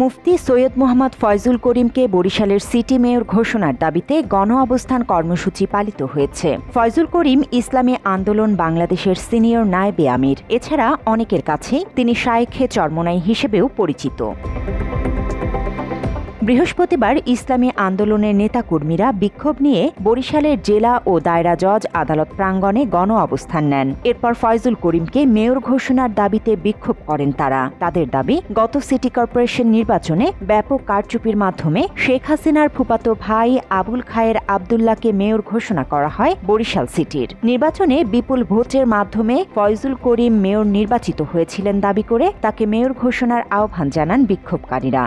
মুফতি সৈয়দ মোহাম্মদ ফয়জুল করিমকে বরিশালের city mayor ঘোষণার দাবিতে গণ অবস্থান কর্মসূচি পালিত হয়েছে। ফয়জুল করিম ইসলামী আন্দোলন বাংলাদেশের সিনিয়র নায়েবে আমির। এছাড়া অনেকের কাছে তিনি শায়েখে চরমোনাই হিসেবেও পরিচিত। বৃহস্পতিবার ইসলামী আন্দোলনের নেতাকর্মীরা বিক্ষোভ নিয়ে বরিশালের জেলা ও দায়রা জজ আদালত প্রাঙ্গণে গণ অবস্থান নেন। এরপর ফয়জুল করিমকে মেয়র ঘোষণার দাবিতে বিক্ষোভ করেন তারা। তাদের দাবি, গত সিটি কর্পোরেশন নির্বাচনে ব্যাপক কারচুপির মাধ্যমে শেখ হাসিনার ফুফাতো ভাই আবুল খায়ের আবদুল্লাহকে মেয়র ঘোষণা করা হয় বরিশাল সিটির। নির্বাচনে বিপুল ভোটের মাধ্যমে ফয়জুল করিম মেয়র নির্বাচিত হয়েছিলেন দাবি করে তাকে মেয়র ঘোষণার আহ্বান জানান বিক্ষোভকারীরা।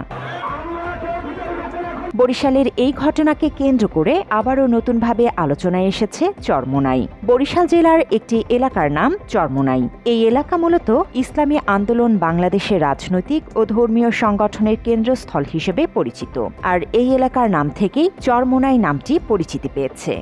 বরিশালের এই ঘটনাকে কেন্দ্র করে আবারও নতুনভাবে আলোচনায় এসেছে চরমোনাই। বরিশাল জেলার একটি এলাকার নাম চরমোনাই। এই এলাকা মূলত ইসলামী আন্দোলন বাংলাদেশের রাজনৈতিক ও ধর্মীয় সংগঠনের কেন্দ্রস্থল হিসেবে পরিচিত। আর এই এলাকার নাম থেকেই চরমোনাই নামটি পরিচিতি পেয়েছে।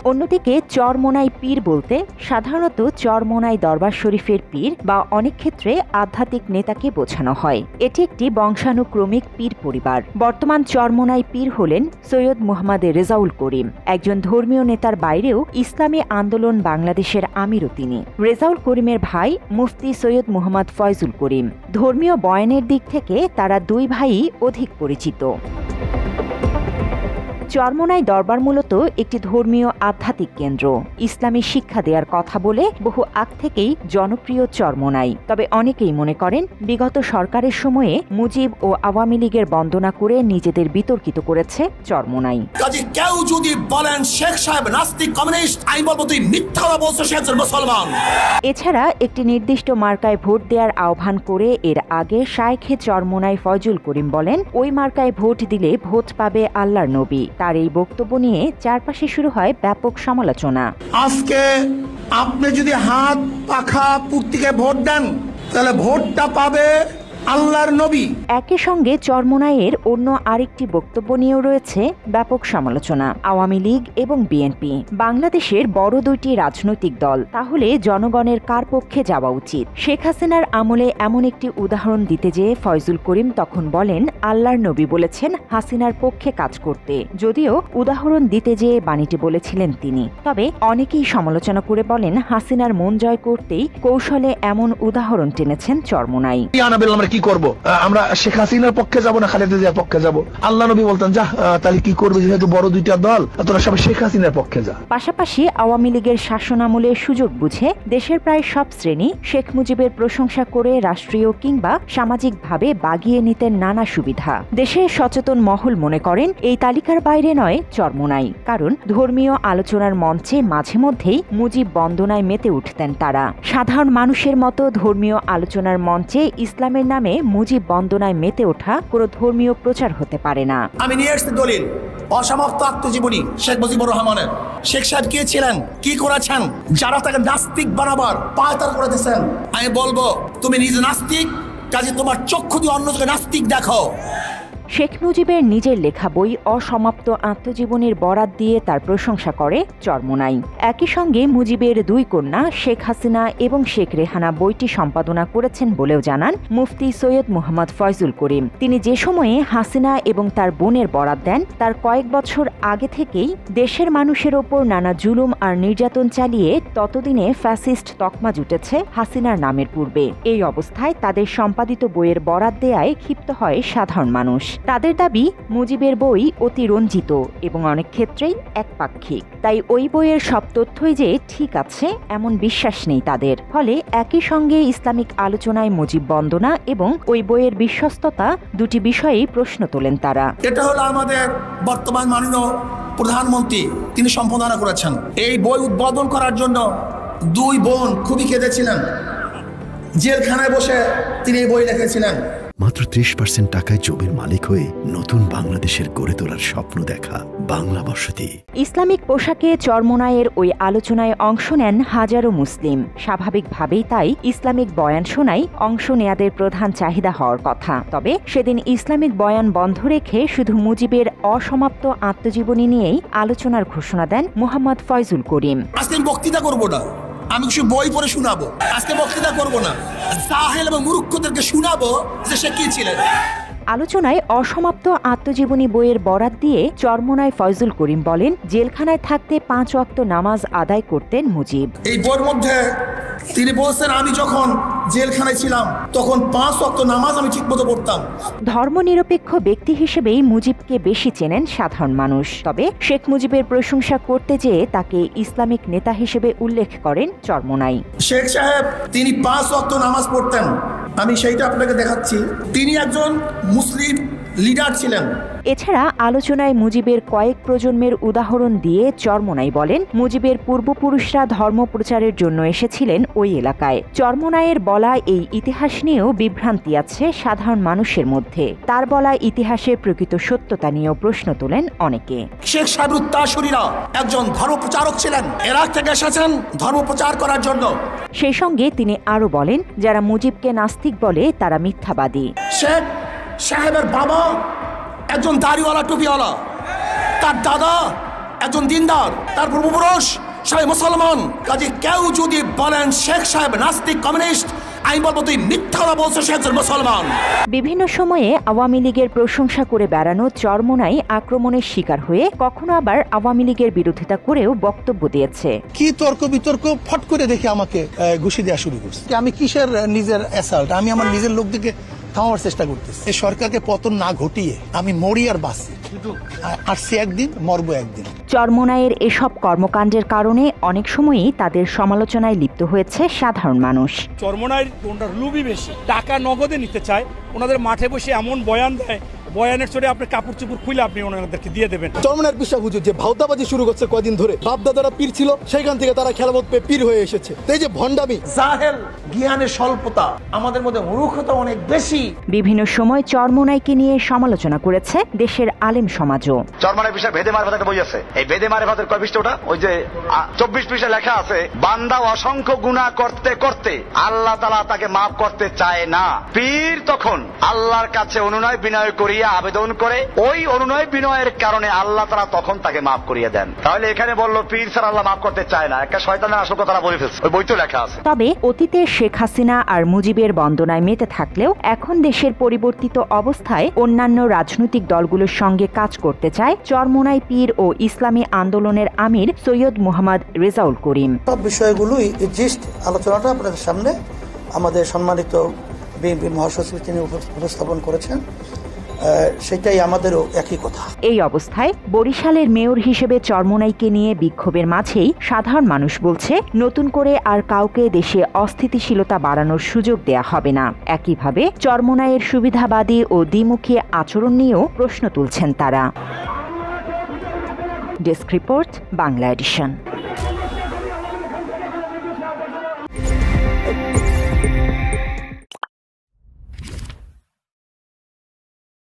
অন্যদিকে চরমোনাই পীর বলতে সাধারণত চরমোনাই দরবার শরীফের পীর বা অনেক ক্ষেত্রে আধ্যাত্মিক নেতাকে বোঝানো হয়। এটি একটি বংশানুক্রমিক পীর পরিবার। বর্তমান চরমোনাই পীর হলেন সৈয়দ মোহাম্মদ রেজাউল করিম। একজন ধর্মীয় নেতার বাইরেও ইসলামী আন্দোলন বাংলাদেশের আমিরও তিনি। রেজাউল করিমের ভাই মুফতি সৈয়দ মোহাম্মদ ফয়জুল করিম। ধর্মীয় বয়ানের দিক থেকে তারা দুই ভাইই অধিক পরিচিত। চরমোনাই দরবার মূলত একটি ধর্মীয় আধ্যাত্মিক কেন্দ্র। ইসলামী শিক্ষা দেওয়ার কথা বলে বহু আগ থেকেই জনপ্রিয় চরমোনাই। তবে অনেকেই মনে করেন বিগত সরকারের সময়ে মুজিব ও আওয়ামী লীগের বন্দনা করে নিজেদের বিতর্কিত করেছে চরমোনাই। কেউ যদি বলেন শেখ সাহেব নাস্তিক কমিউনিস্ট, আমি বলবো তুই মিথ্যা বলছো, সে একজন মুসলমান। এছাড়া একটি নির্দিষ্ট মার্কায় ভোট দেওয়ার আহ্বান করে এর আগে শায়েখে চরমোনাই ফয়জুল করিম বলেন, ওই মার্কায় ভোট দিলে ভোট পাবে আল্লাহর নবী। তার এই বক্তব্য নিয়ে চারপাশে শুরু হয় ব্যাপক সমালোচনা। আজকে আপনি যদি হাত পাখা পুর্তিকে ভোট দেন তাহলে ভোটটা পাবে আল্লাহর নবী। একই সঙ্গে চরমোনাইয়ের অন্য আরেকটি বক্তব্য নিয়েও রয়েছে ব্যাপক সমালোচনা। আওয়ামী লীগ এবং বিএনপি বাংলাদেশের বড় দুইটি রাজনৈতিক দল, তাহলে জনগণের কার পক্ষে যাওয়া উচিত? শেখ হাসিনার আমলে এমন একটি উদাহরণ দিতে যেয়ে ফয়জুল করিম তখন বলেন, আল্লাহর নবী বলেছেন হাসিনার পক্ষে কাজ করতে। যদিও উদাহরণ দিতে যেয়ে বাণীটি বলেছিলেন তিনি। তবে অনেকেই সমালোচনা করে বলেন, হাসিনার মন জয় করতেই কৌশলে এমন উদাহরণ টেনেছেন চরমোনাই। কি করব? আমরা শেখ হাসিনার পক্ষে যাব না খালেদা জিয়ার পক্ষে যাব? আল্লাহ নবী বলতেন, যা তাহলে কি করবে, যেহেতু বড় দুইটা দল, তোরা সবাই শেখ হাসিনার পক্ষে যা। পাশাপাশি আওয়ামী লীগের শাসনামলে সুযোগ বুঝে দেশের প্রায় সব শ্রেণী শেখ মুজিবের প্রশংসা করে রাষ্ট্রীয় কিংবা সামাজিকভাবে বাগিয়ে নিতেন নানা সুবিধা। দেশের সচেতন মহল মনে করেন এই তালিকার বাইরে নয় চরমোনাই, কারণ ধর্মীয় আলোচনার মঞ্চে মাঝে মধ্যেই মুজিব বন্দনায় মেতে উঠতেন তারা। সাধারণ মানুষের মতো ধর্মীয় আলোচনার মঞ্চে ইসলামের নামে মুজিব বন্দনায় মেতে ওঠা কোনো ধর্মীয় প্রচার হতে পারে না। আমি নিয়ে এসেছি দলিল, অসমাপ্ত আত্মজীবনী শেখ মুজিবুর রহমানের। শেখ সাহেব কে ছিলেন, কি করেছেন, যারা তাকে নাস্তিক বানাবার পায়তার করে দিয়েছেন। আমি বলবো, তুমি নিজে নাস্তিক, কাজে তোমার চক্ষু দিয়ে অন্যকে নাস্তিক দেখো। শেখ মুজিবের নিজের লেখা বই অসমাপ্ত আত্মজীবনীর বরাত দিয়ে তার প্রশংসা করে চরমোনাই। একই সঙ্গে মুজিবের দুই কন্যা শেখ হাসিনা এবং শেখ রেহানা বইটি সম্পাদনা করেছেন বলেও জানান মুফতি সৈয়দ মোহাম্মদ ফয়জুল করিম। তিনি যে সময়ে হাসিনা এবং তার বোনের বরাত দেন তার কয়েক বছর আগে থেকেই দেশের মানুষের ওপর নানা জুলুম আর নির্যাতন চালিয়ে ততদিনে ফ্যাসিস্ট তকমা জুটেছে হাসিনার নামের পূর্বে। এই অবস্থায় তাদের সম্পাদিত বইয়ের বরাত দেয়ায় ক্ষিপ্ত হয় সাধারণ মানুষ। তাদের দাবি, মুজিবের বই অতি রঞ্জিত এবং অনেক ক্ষেত্রেই একপাক্ষিক। তাই ওই বইয়ের সব তথ্যই যে ঠিক আছে এমন বিশ্বাস নেই তাদের। ফলে একই সঙ্গে ইসলামিক আলোচনায় মুজিব বন্দনা এবং ওই বইয়ের বিশ্বস্ততা দুটি বিষয়েই প্রশ্ন তোলেন তারা। এটা হলো আমাদের বর্তমান মাননীয় প্রধানমন্ত্রী, তিনি সম্পাদনা করেছেন। এই বই উদ্বোধন করার জন্য দুই বোন খুবই কেঁদেছিলেন। জেলখানায় বসে তিনি এই বই লিখেছিলেন। মাত্র 30% টাকায় জমির মালিক হয়ে নতুন বাংলাদেশের গড়ে তোলার স্বপ্ন দেখা বাংলা বসতি। ইসলামিক পোশাকে চরমোনাইয়ের ওই আলোচনায় অংশ নেন হাজারো মুসলিম। স্বাভাবিকভাবেই তাই ইসলামিক বয়ান শোনাই অংশ নেয়াদের প্রধান চাহিদা হওয়ার কথা। তবে সেদিন ইসলামিক বয়ান বন্ধ রেখে শুধু মুজিবের অসমাপ্ত আত্মজীবনী নিয়েই আলোচনার ঘোষণা দেন মোহাম্মদ ফয়জুল করিম। আজকে বক্তৃতা করব না, আমি কিছু বই পড়ে শোনাবো, আজকে বক্তৃতা করব না। জাহেল এবং মূর্খদেরকে শোনাবো যে সে কি ছিলেন। আলোচনায় অসমাপ্ত আত্মজীবনী বইয়ের বরাত দিয়ে চরমোনাই ফয়জুল করিম বলেন, জেলখানায় থাকতে 5 ওয়াক্ত নামাজ আদায় করতেন মুজিব। এই বইয়ের মধ্যে তিনি বলছেন, আমি যখন জেলখানায় ছিলাম তখন 5 ওয়াক্ত নামাজ আমি ঠিকমতো পড়তাম। ধর্মনিরপেক্ষ ব্যক্তি হিসেবেই মুজিবকে বেশি চেনেন সাধারণ মানুষ। তবে শেখ মুজিবের প্রশংসা করতে যেয়ে তাকে ইসলামিক নেতা হিসেবে উল্লেখ করেন চরমোনাই। শেখ সাহেব তিনি 5 ওয়াক্ত নামাজ পড়তেন, আমি সেইটা আপনাকে দেখাচ্ছি। তিনি একজন মুসলিম লিডার ছিলেন। এছাড়া আলোচনায় মুজিবের কয়েক প্রজন্মের উদাহরণ দিয়ে চরমোনাই বলেন, মুজিবের পূর্বপুরুষরা ধর্ম প্রচারের জন্য এসেছিলেন ওই এলাকায়। চরমোনাইয়ের বলা এই ইতিহাস নিয়েও বিভ্রান্তি আছে সাধারণ মানুষের মধ্যে। তার বলা ইতিহাসের প্রকৃত সত্যতা নিয়েও প্রশ্ন তোলেন অনেকে। শেখ সাহেবের উত্তরসূরিরা একজন ধর্ম প্রচারক ছিলেন, ইরাক থেকে এসেছেন ধর্ম প্রচার করার জন্য। সেই সঙ্গে তিনি আরও বলেন, যারা মুজিবকে নাস্তিক বলে তারা মিথ্যাবাদী। শেখ সাহেবের বাবা একজন দাড়িওয়ালা টুপিওয়ালা, তার দাদা একজন দিনদার, তার পূর্বপুরুষ সবাই মুসলমান। কাজে কেউ যদি বলেন শেখ সাহেব নাস্তিক কমিউনিস্ট, আমি বলবো তুই মিথ্যা বলছো, সে একজন মুসলমান। বিভিন্ন সময়ে আওয়ামী লীগের প্রশংসা করে বেড়ানো চরমোনাই আক্রমণের শিকার হয়ে কখনো আবার আওয়ামী লীগের বিরোধিতা করেও বক্তব্য দিয়েছে। কি তর্ক বিতর্ক ফট করে দেখে আমাকে ঘুষি দেওয়া শুরু করছে। আমি কিসের নিজের অ্যাসাল্ট, আমি আমার নিজের লোকদেরকে থামাবার চেষ্টা করতেছি। এই সরকারকে পতন না ঘটিয়ে আমি মরি আর বাঁচি, আসছি একদিন মরবো একদিন। চরমোনাইয়ের এসব কর্মকাণ্ডের কারণে অনেক সময়ই তাদের সমালোচনায় লিপ্ত হয়েছে সাধারণ মানুষ। চরমোনাইয়ের লুবি বেশি, টাকা নগদে নিতে চায়। ওনাদের মাঠে বসে এমন বয়ান দেয়, বয়ানের চড়ে আপনি কাপড় চোপড় খুলে আপনি ওনাদেরকে দিয়ে দেবেন। চরমোনাইয়ের বিশ্বাস হুজুর যে ভাওতাবাজি শুরু করছে কয়দিন ধরে, বাপ দাদারা পীর ছিল, সেখান থেকে তারা খেলামত পেয়ে পীর হয়ে এসেছে। এই যে ভণ্ডামি, জাহেল, জ্ঞানের স্বল্পতা, আমাদের মধ্যে মূর্খতা অনেক বেশি। বিভিন্ন সময় চরমোনাইকে নিয়ে সমালোচনা করেছে দেশের আলেম সমাজও। চরমোনাই বিষয়ে ভেদে মারফত একটা বই আছে, এই ভেদে মারফতের কয় পৃষ্ঠা ওটা, ওই যে 24 পৃষ্ঠা লেখা আছে, বান্দা অসংখ্য গুনাহ করতে করতে আল্লাহ তাআলা তাকে মাফ করতে চায় না। পীর তখন আল্লাহর কাছে অনুনয় বিনয় করিয়া আবেদন করে, ওই অনুনয় বিনয়ের কারণে আল্লাহ তাআলা তখন তাকে মাফ করিয়ে দেন। তাহলে এখানে বললো পীর ছাড়া আল্লাহ মাফ করতে চায় না, একটা শয়তানের আসল কথা বলে ফেলছে, ওই বইতে লেখা আছে। তবে অতীতে শেখ হাসিনা আর মুজিবের বন্দনায় মেতে থাকলেও এখন দেশের পরিবর্তিত অবস্থায় অন্যান্য রাজনৈতিক দলগুলোর সঙ্গে কাজ করতে চায় চরমোনাই পীর ও ইসলামী আন্দোলনের আমির সৈয়দ মোহাম্মদ রেজাউল করিম। সব বিষয়গুলোই জিস্ট আলোচনাটা আপনাদের সামনে আমাদের সম্মানিত বিএনপি মহাসচিব তিনি উপস্থাপন করেছেন, সেটাই আমাদেরও একই কথা। এই অবস্থায় বরিশালের মেয়র হিসেবে চরমোনাইকে নিয়ে বিক্ষোভের মাঝেই সাধারণ মানুষ বলছে, নতুন করে আর কাউকে দেশে অস্থিতিশীলতা বাড়ানোর সুযোগ দেয়া হবে না। একইভাবে চরমোনাইয়ের সুবিধাবাদী ও দ্বিমুখী আচরণ নিয়েও প্রশ্ন তুলছেন তারা। Desk report, Bangla addition.